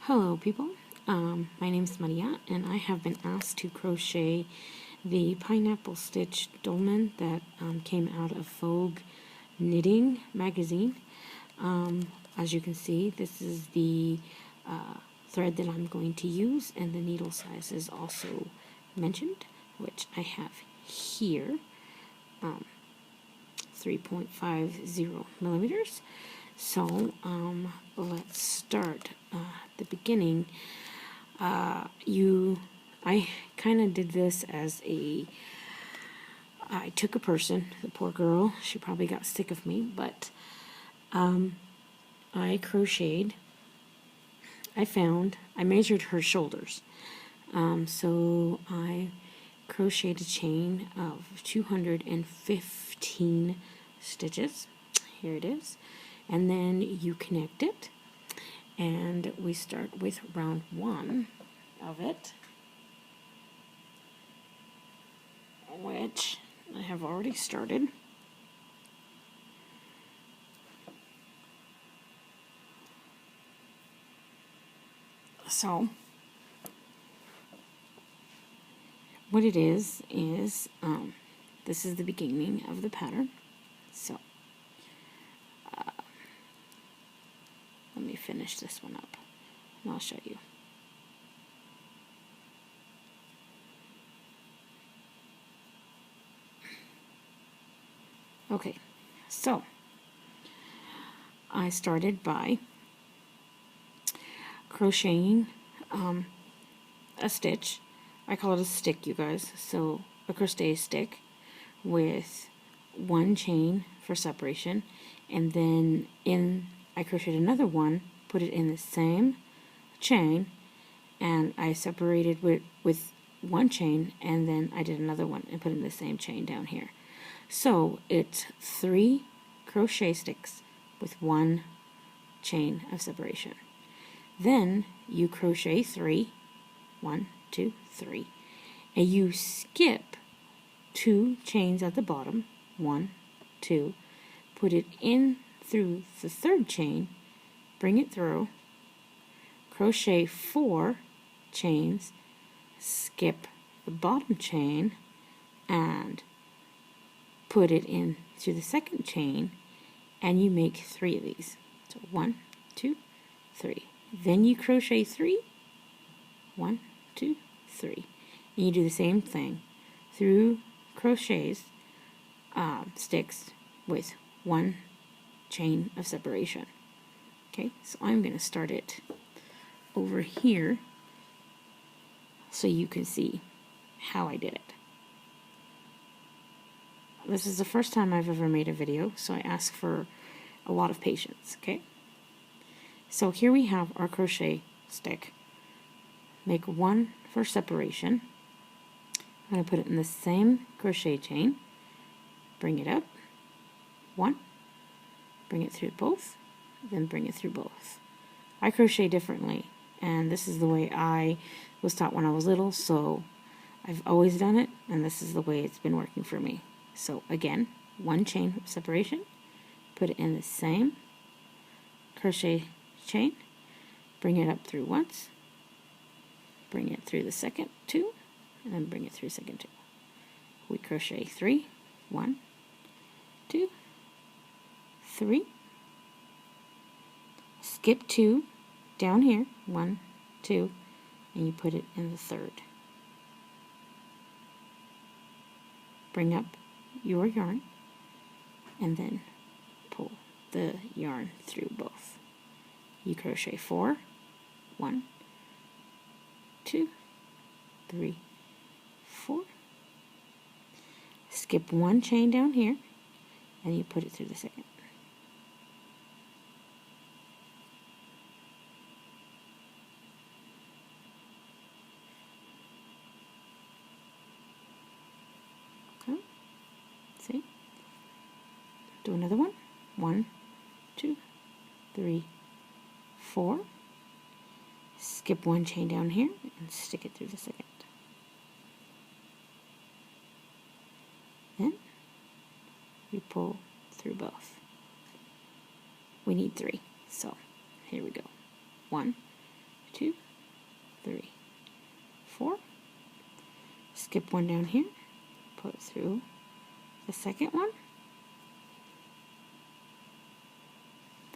Hello people, my name is Maria and I have been asked to crochet the pineapple stitch dolman that came out of Vogue Knitting magazine. As you can see, this is the thread that I'm going to use, and the needle size is also mentioned, which I have here, 3.50 millimeters. So let's start at the beginning. I kind of did this as I took a person, the poor girl, she probably got sick of me, but I crocheted, I measured her shoulders. So I crocheted a chain of 215 stitches. Here it is. And then you connect it, and we start with round 1 of it, which I have already started. So what it is this is the beginning of the pattern. So let me finish this one up and I'll show you. Okay, so I started by crocheting a stitch. I call it a stick, you guys. So a crochet stick with 1 chain for separation, and then I crocheted another one, put it in the same chain, and I separated with 1 chain, and then I did another one and put it in the same chain down here. So it's 3 crochet sticks with 1 chain of separation. Then you crochet 3, 1, 2, 3, and you skip 2 chains at the bottom, 1, 2, put it in through the 3rd chain, bring it through, crochet 4 chains, skip the bottom chain, and put it in through the 2nd chain, and you make 3 of these. So 1, 2, 3. Then you crochet 3, 1, 2, 3, and you do the same thing through crochets, sticks with 1 chain of separation. Okay, so I'm going to start it over here so you can see how I did it. This is the first time I've ever made a video, so I ask for a lot of patience, okay? So here we have our crochet stick. Make 1 for separation. I'm going to put it in the same crochet chain, bring it up, 1, bring it through both, then bring it through both. I crochet differently, and this is the way I was taught when I was little, so I've always done it, and this is the way it's been working for me. So again, 1 chain of separation, put it in the same crochet chain, bring it up through once, bring it through the 2nd 2, and then bring it through 2nd 2. We crochet 3, 1, 2, 3, skip 2 down here, 1, 2, and you put it in the 3rd. Bring up your yarn and then pull the yarn through both. You crochet 4, 1, 2, 3, 4, skip 1 chain down here, and you put it through the 2nd. Okay, see? Do another one. 1, 2, 3, 4. Skip 1 chain down here and stick it through the 2nd. Then we pull through both. We need 3, so here we go. 1, 2, 3, 4. Skip one down here, pull it through the second one,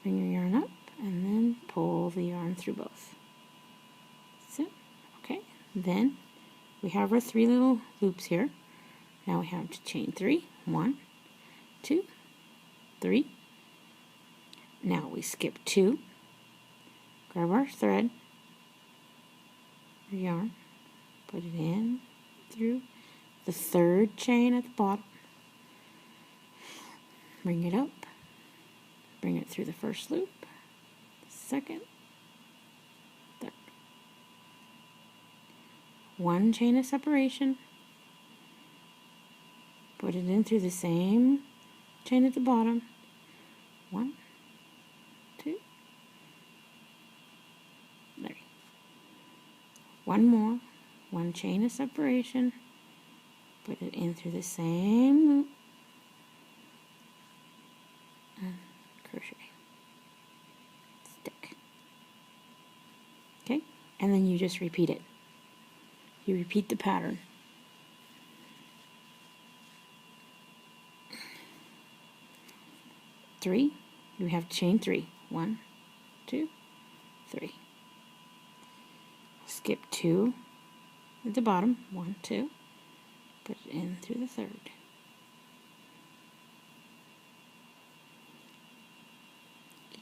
bring your yarn up, and then pull the yarn through both. So, okay, then we have our 3 little loops here. Now we have to chain 3. 1, 2, 3. Now we skip 2, grab our thread, our yarn, put it in through the 3rd chain at the bottom, bring it up, bring it through the 1st loop, 2nd, 3rd. 1 chain of separation, put it in through the same chain at the bottom, 1, 2, 3. One more, 1 chain of separation, put it in through the same loop, and crochet, stick. Okay, and then you just repeat it. You repeat the pattern. Three, you have to chain 3. 1, 2, 3. Skip 2 at the bottom, 1, 2. Put it in through the 3rd.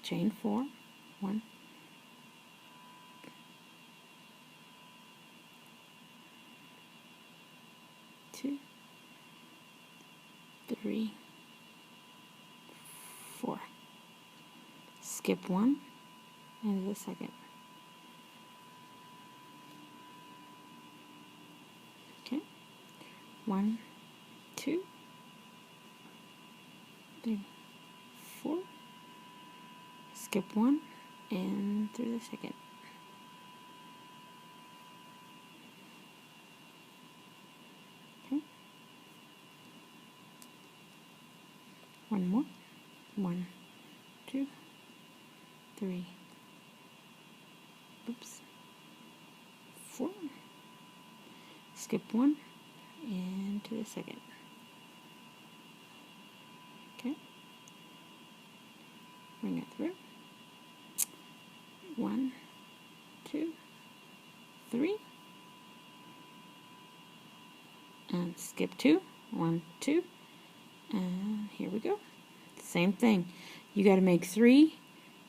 Chain 4, 1, 2, 3, 4. Skip 1 into the 2nd. Okay, 1, 2, 3, 4. Skip 1 and through the 2nd. Okay. One more. 1, 2, 3. Oops. 4. Skip 1 and to the 2nd. Okay. Bring it through. 1, 2, 3. And skip 2. 1, 2. And here we go. Same thing. You got to make 3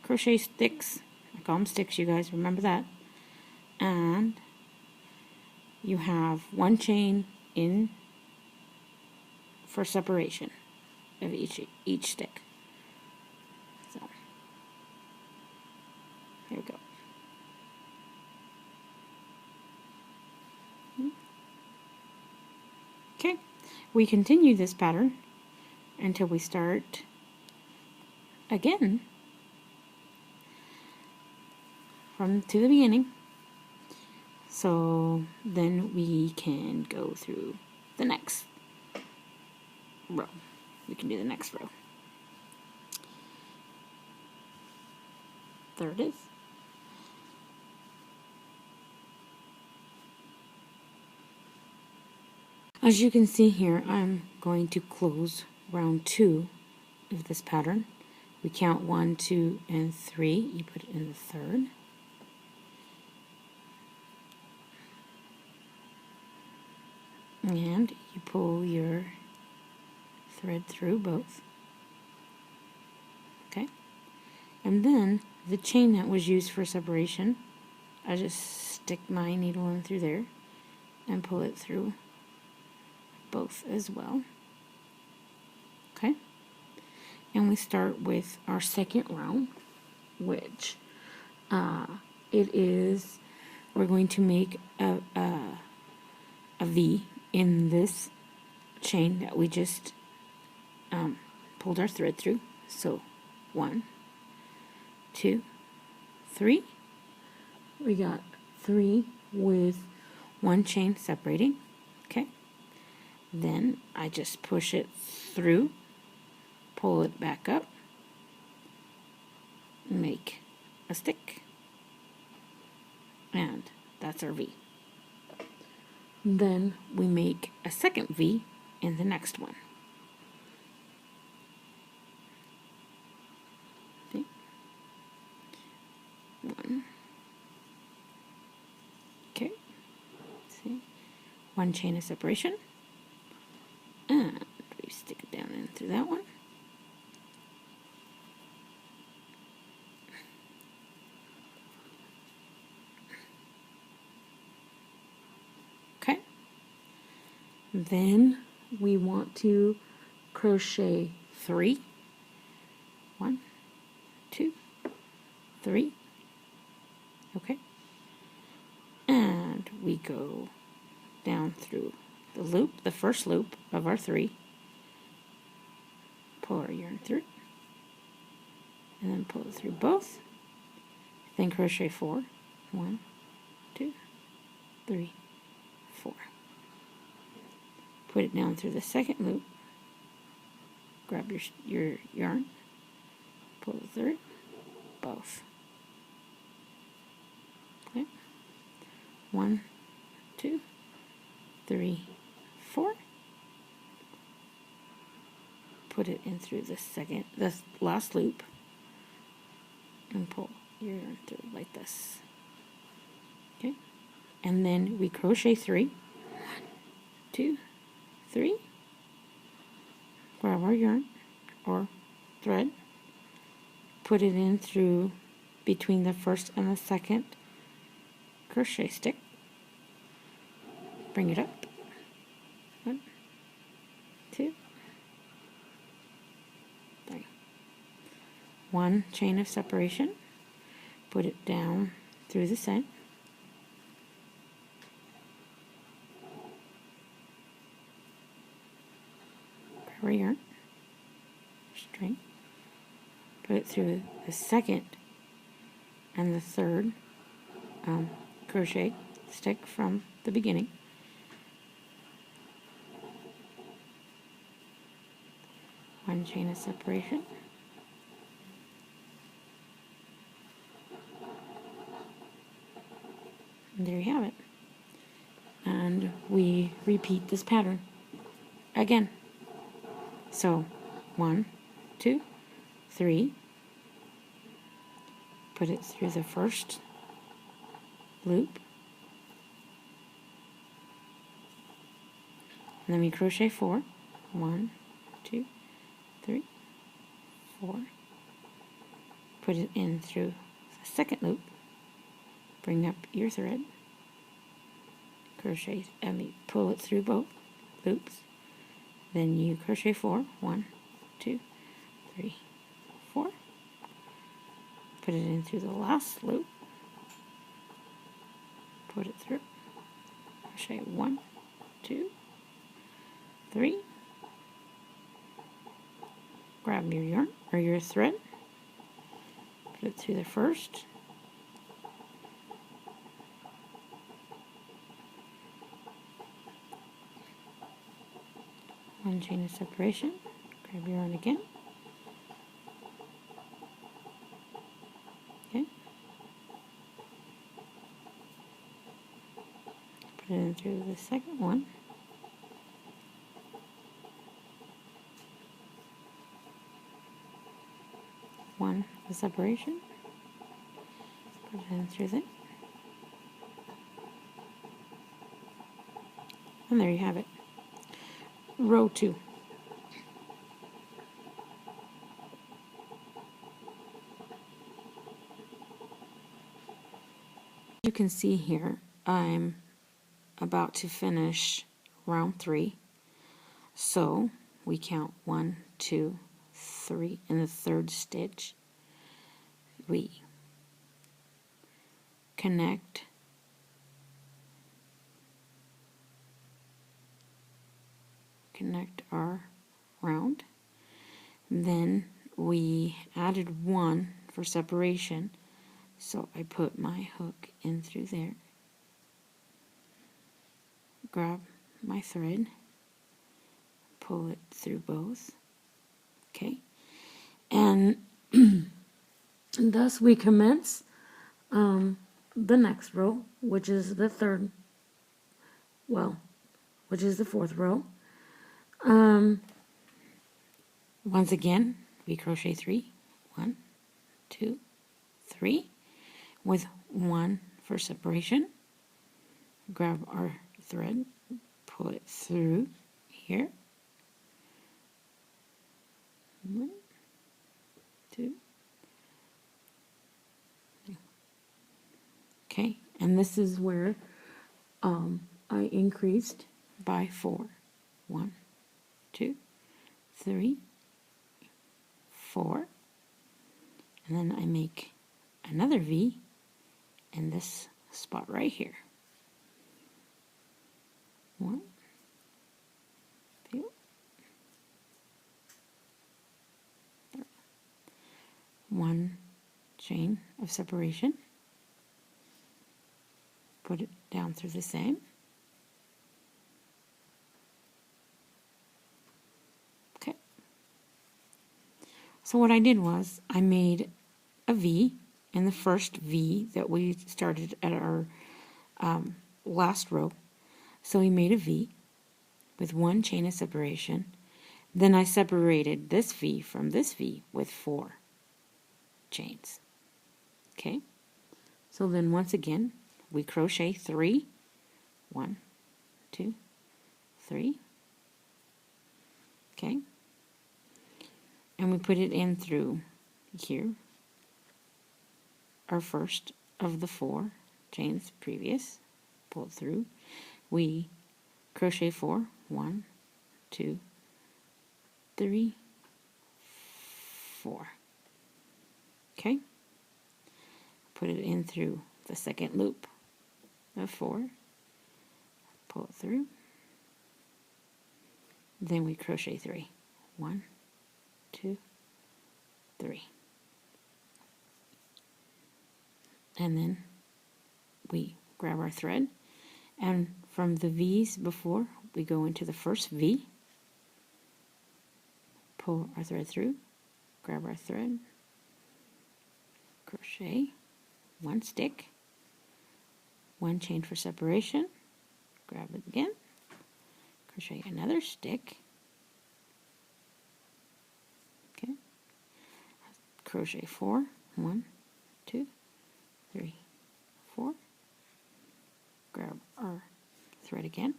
crochet sticks. I call them sticks, you guys. Remember that. And you have 1 chain in for separation of each stick. So here we go. Okay, we continue this pattern until we start again from to the beginning. So then we can go through the next row. We can do the next row. There it is. As you can see here, I'm going to close round 2 of this pattern. We count 1, 2, and 3. You put it in the 3rd. And you pull your thread through both. Okay? And then the chain that was used for separation, I just stick my needle in through there and pull it through both as well. Okay? And we start with our second row, which we're going to make a V in this chain that we just pulled our thread through. So 1, 2, 3. We got 3 with 1 chain separating. Okay. Then I just push it through, pull it back up, make a stick, And that's our V. Then we make a second V in the next one. See? One. Okay. See? One chain of separation. And we stick it down in through that one. Okay. Then we want to crochet 3. 1, 2, 3. Okay. And we go down through the loop, the first loop of our 3. Pull our yarn through. And then pull it through both. Then crochet 4. 1, 2, 3, 4. Put it down through the second loop. Grab your yarn. Pull it through both. Okay. 1, 2, 3, 4. Put it in through the last loop, and pull your yarn through like this. Okay. And then we crochet 3. 1, 2, 3. Grab our yarn or thread. Put it in through between the first and the second crochet stick. Bring it up. 1, 2, 3. 1 chain of separation. Put it down through the side. Grab our yarn, string. Put it through the second and the third crochet stick from the beginning. One chain of separation. And there you have it. And we repeat this pattern again. So 1, 2, 3. Put it through the first loop. And then we crochet 4. 1, 2, 3, 4. Put it in through the second loop. Bring up your thread. Crochet, pull it through both loops. Then you crochet 4. 1, 2, 3, 4. Put it in through the last loop. Put it through. Crochet 1, 2, 3. Grab your yarn or your thread. Put it through the first. One chain of separation. Grab your yarn again. Okay. Put it in through the second one. One the separation. Put it in through there. And there you have it. Row 2. You can see here, I'm about to finish round 3. So we count 1, 2, 3 in the third stitch. We connect our round. Then we added 1 for separation, so I put my hook in through there, grab my thread, pull it through both. Okay, and thus we commence the next row, which is the third, well, which is the fourth row. Once again, we crochet 3, 1, 2, 3, with 1 for separation. Grab our thread, pull it through here. 1, 2. Okay, and this is where I increased by 4. 1, 2, 3, 4, and then I make another V in this spot right here. 1, 2, 3. 1 chain of separation. Put it down through the same. Okay. So what I did was I made a V in the first V that we started at our last row. So we made a V with 1 chain of separation. Then I separated this V from this V with 4 chains. Okay. So then once again, we crochet 3, 1, 2, 3. Okay. And we put it in through here, our first of the 4 chains previous, pull it through. We crochet 4, 1, 2, 3, 4. Okay. Put it in through the second loop of 4, pull it through. Then we crochet 3, 1, 2, 3. And then we grab our thread, and from the V's before, we go into the first V, pull our thread through, grab our thread, crochet 1 stick, 1 chain for separation, grab it again, crochet another stick, okay, crochet 4, 1, 2, 3, 4, grab our thread again,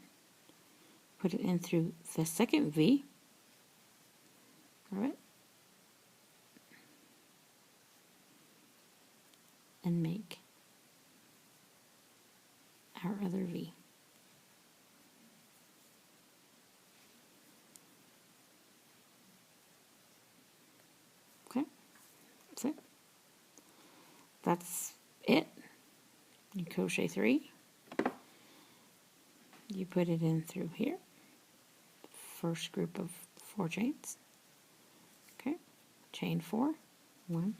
put it in through the second V, grab it, and make our other V. Okay, that's it. That's it. You crochet 3. You put it in through here. First group of 4 chains. Okay, chain 4. 1,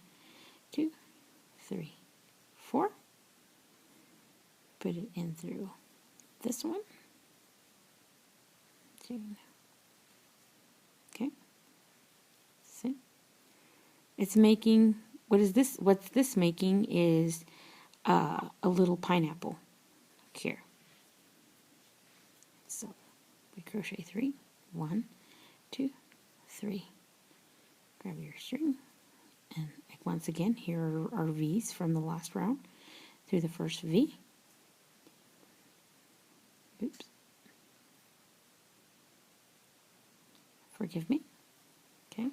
2, 3, 4. Put it in through this one. 2. Okay. See? It's making, what's this making is a little pineapple here. So we crochet 3, 1, 2, 3. Grab your string, and once again, here are our V's from the last round through the first V. Oops. Forgive me. Okay.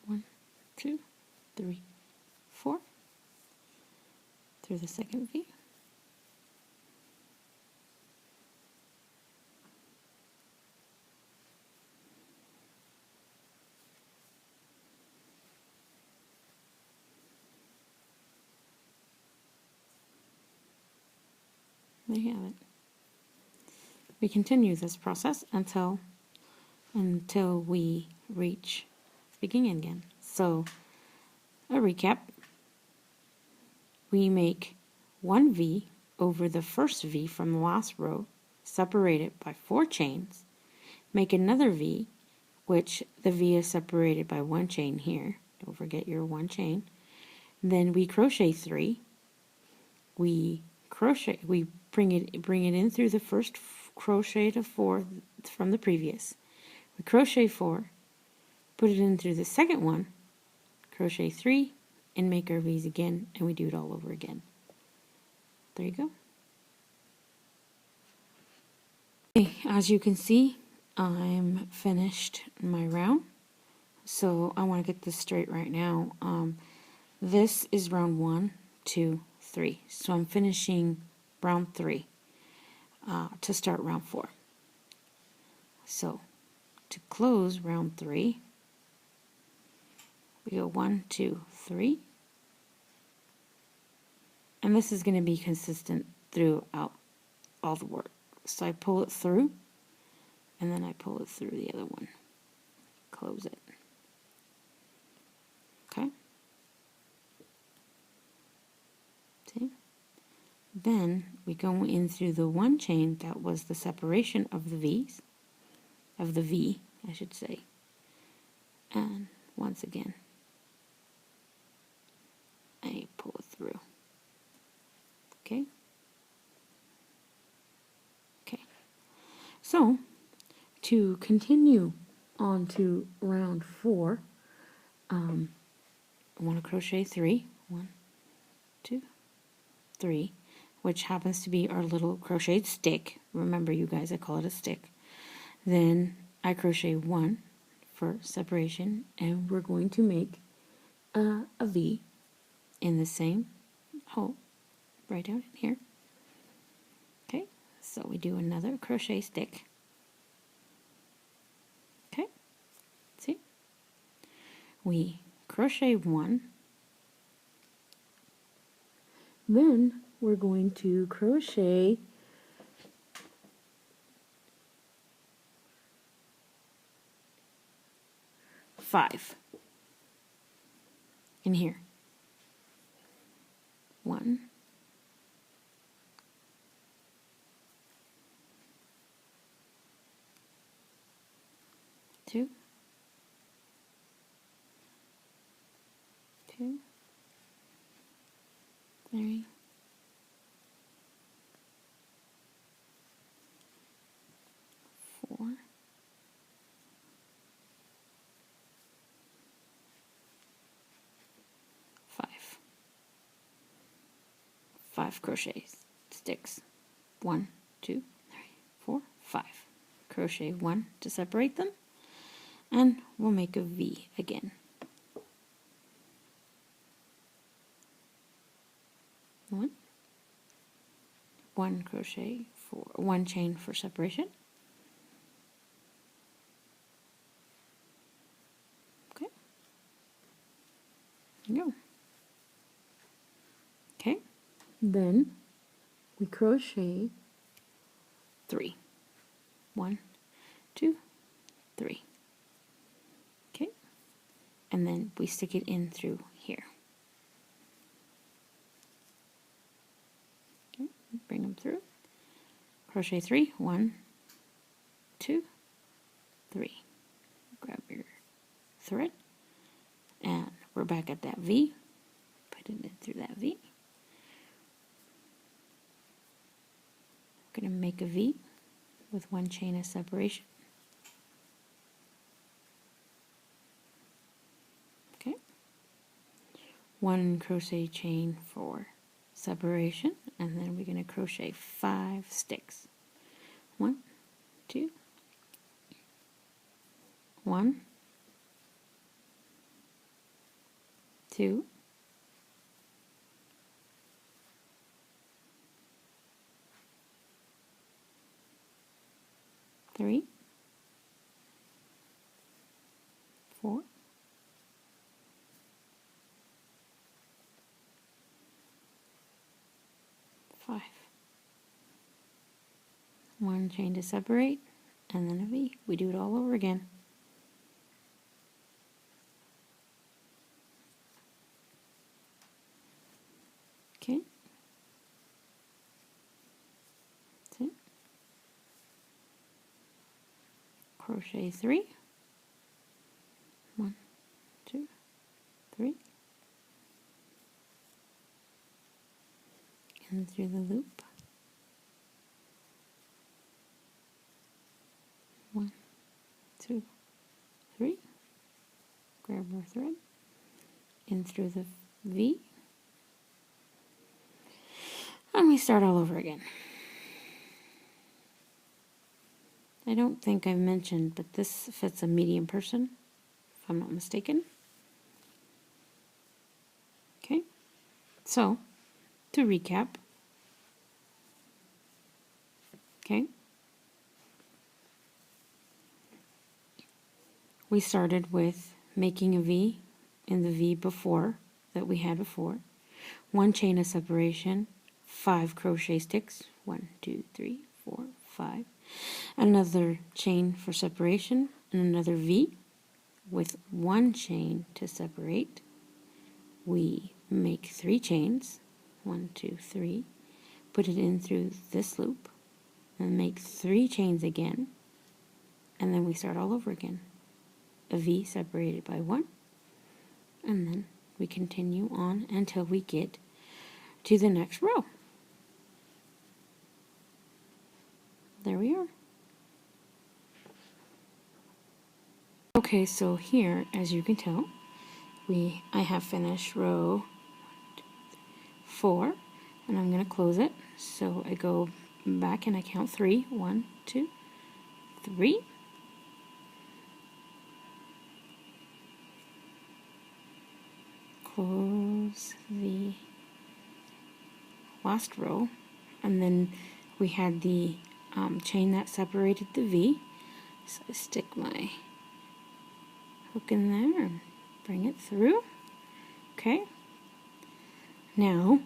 One, 2, 3, 4. Through the second V. There you have it. We continue this process until we reach beginning again. So So, a recap, we make one V over the first V from the last row, separate it by 4 chains, make another V, which the V is separated by 1 chain here. Don't forget your 1 chain. Then we crochet 3. We bring it in through the first crochet of 4 from the previous. We crochet 4, put it in through the second one, crochet 3, and make our V's again, and we do it all over again. There you go. Okay, as you can see, I'm finished my round. So I want to get this straight right now. This is round 1, 2, 3. So I'm finishing round 3 to start round 4. So to close round 3, we go 1, 2, 3. And this is going to be consistent throughout all the work. So I pull it through, and then I pull it through the other one. Close it. Okay? See? Then we go in through the 1 chain that was the separation of the V's, of the V, I should say. And once again, I pull it through. Okay? Okay. So, to continue on to round 4, I want to crochet 3. 1, 2, 3, which happens to be our little crocheted stick. Remember, you guys, I call it a stick. Then I crochet 1 for separation, and we're going to make a V in the same hole right down in here. Okay, so we do another crochet stick. Okay, see? We crochet 1. Then we're going to crochet 5 in here. 1, 2, 2, 3, 4, 5 crochet sticks. 1, 2, 3, 4, 5. Crochet 1 to separate them, and we'll make a V again. 1 crochet for 1 chain for separation. Okay. There you go. Okay. Then we crochet 3. 1, 2, 3. Okay. And then we stick it in through here. Okay. Bring them through. Crochet 3. 1, 2, 3. Grab your thread, and we're back at that V. Put it in through that V. We're going to make a V with 1 chain of separation. Okay. 1 crochet chain for separation, and then we're going to crochet 5 sticks. 1, 2, 1, 2, 3, 4, 5. 1 chain to separate, and then a V. We do it all over again. Okay. That's it. Crochet 3. 1, 2, 3. In through the loop. 1, 2, 3. Grab our thread. In through the V. And we start all over again. I don't think I mentioned, but this fits a medium person, if I'm not mistaken. Okay, so to recap, okay, we started with making a V in the V before that we had before, 1 chain of separation, 5 crochet sticks, 1, 2, 3, 4, 5, another chain for separation, and another V with 1 chain to separate. We make 3 chains, 1, 2, 3, put it in through this loop, and make 3 chains again, and then we start all over again. A V separated by 1, and then we continue on until we get to the next row. There we are. Okay, so here, as you can tell, I have finished row 4, and I'm going to close it. So I go back and I count 3. 1, 2, 3. Close the last row, and then we had the chain that separated the V. So I stick my hook in there and bring it through. Okay. Now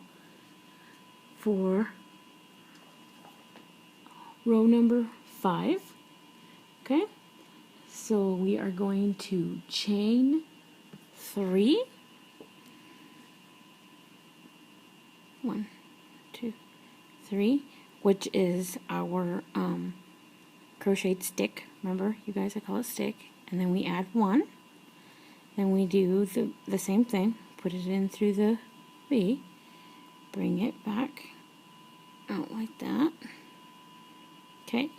for row number 5. Okay. So we are going to chain 3. 1, 2, 3, which is our crocheted stick. Remember, you guys, I call it stick. And then we add 1. Then we do the same thing. Put it in through the V. Bring it back out like that. Okay.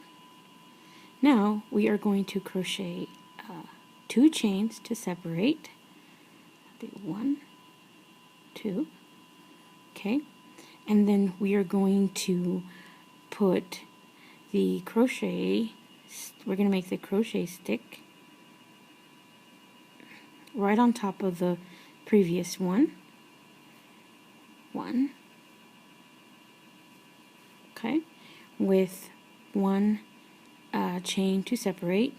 Now we are going to crochet 2 chains to separate. Do 1, 2. Okay. And then we are going to put the crochet, we're going to make the crochet stick right on top of the previous one. 1. Okay. With 1 chain to separate,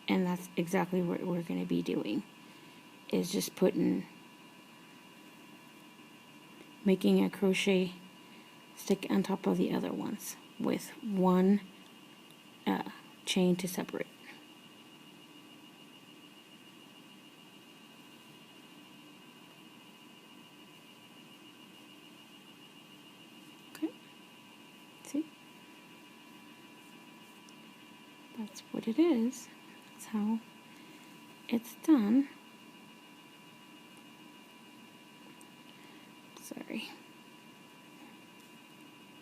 and that's exactly what we're going to be doing, is just making a crochet stick on top of the other ones with 1 chain to separate. Okay, see? That's what it is. That's how it's done. Sorry.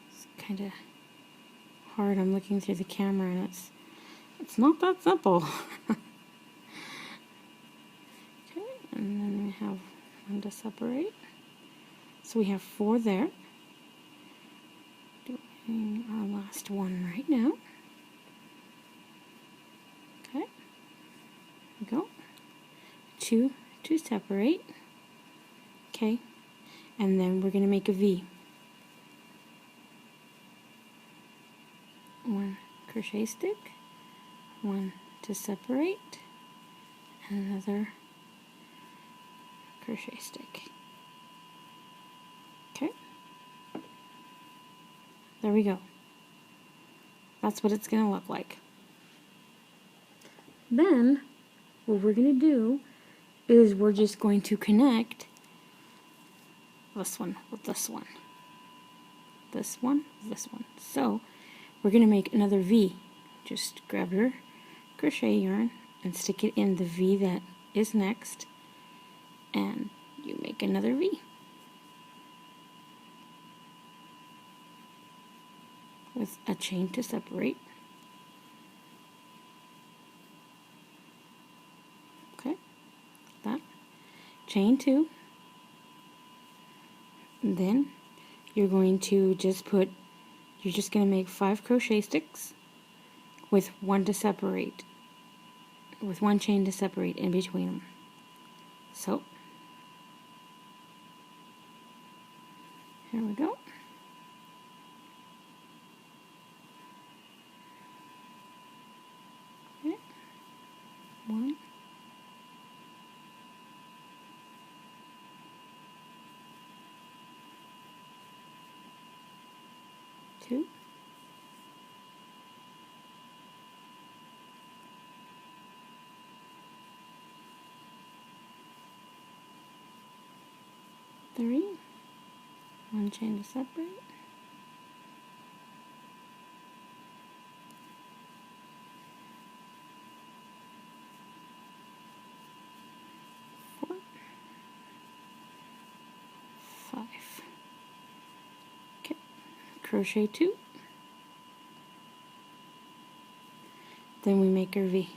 It's kind of hard. I'm looking through the camera and it's not that simple. Okay, and then we have 1 to separate. So we have 4 there. Doing our last one right now. Okay, there we go. 2 to separate. Okay, and then we're going to make a V. 1 crochet stick, 1 to separate, and another crochet stick. Okay, there we go. That's what it's going to look like. Then what we're going to do is we're just going to connect this one with this one. this one, this one. So we're going to make another V. Just grab your crochet yarn and stick it in the V that is next, and you make another V with a chain to separate. Okay, that. Chain 2. And then you're going to just put, you're just going to make 5 crochet sticks with one to separate, with one chain to separate in between them. So here we go. Okay. 1, 2, 3, one chain to separate, 4, 5. Okay, crochet 2. Then we make our V.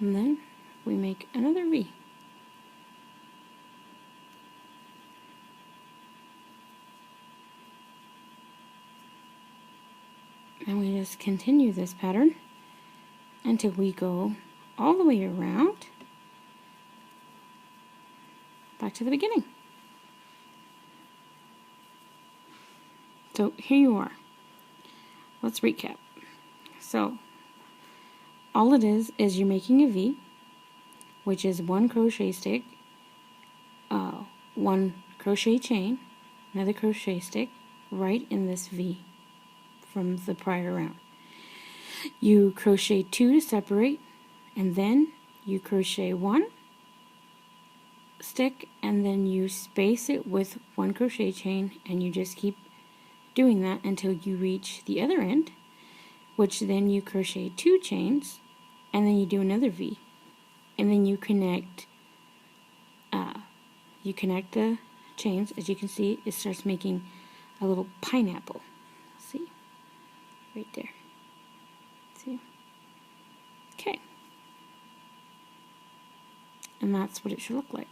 And then we make another V. And we just continue this pattern until we go all the way around back to the beginning. So here you are. Let's recap. So all it is you're making a V, which is 1 crochet stick, 1 crochet chain, another crochet stick right in this V from the prior round. You crochet 2 to separate, and then you crochet 1 stick, and then you space it with 1 crochet chain, and you just keep doing that until you reach the other end, which then you crochet 2 chains, and then you do another V, and then you connect the chains. As you can see, it starts making a little pineapple. See, right there. See? Okay. And that's what it should look like.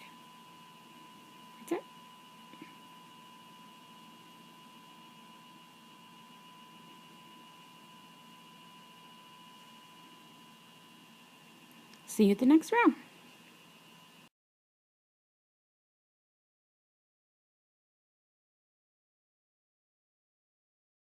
Right there. See you at the next round.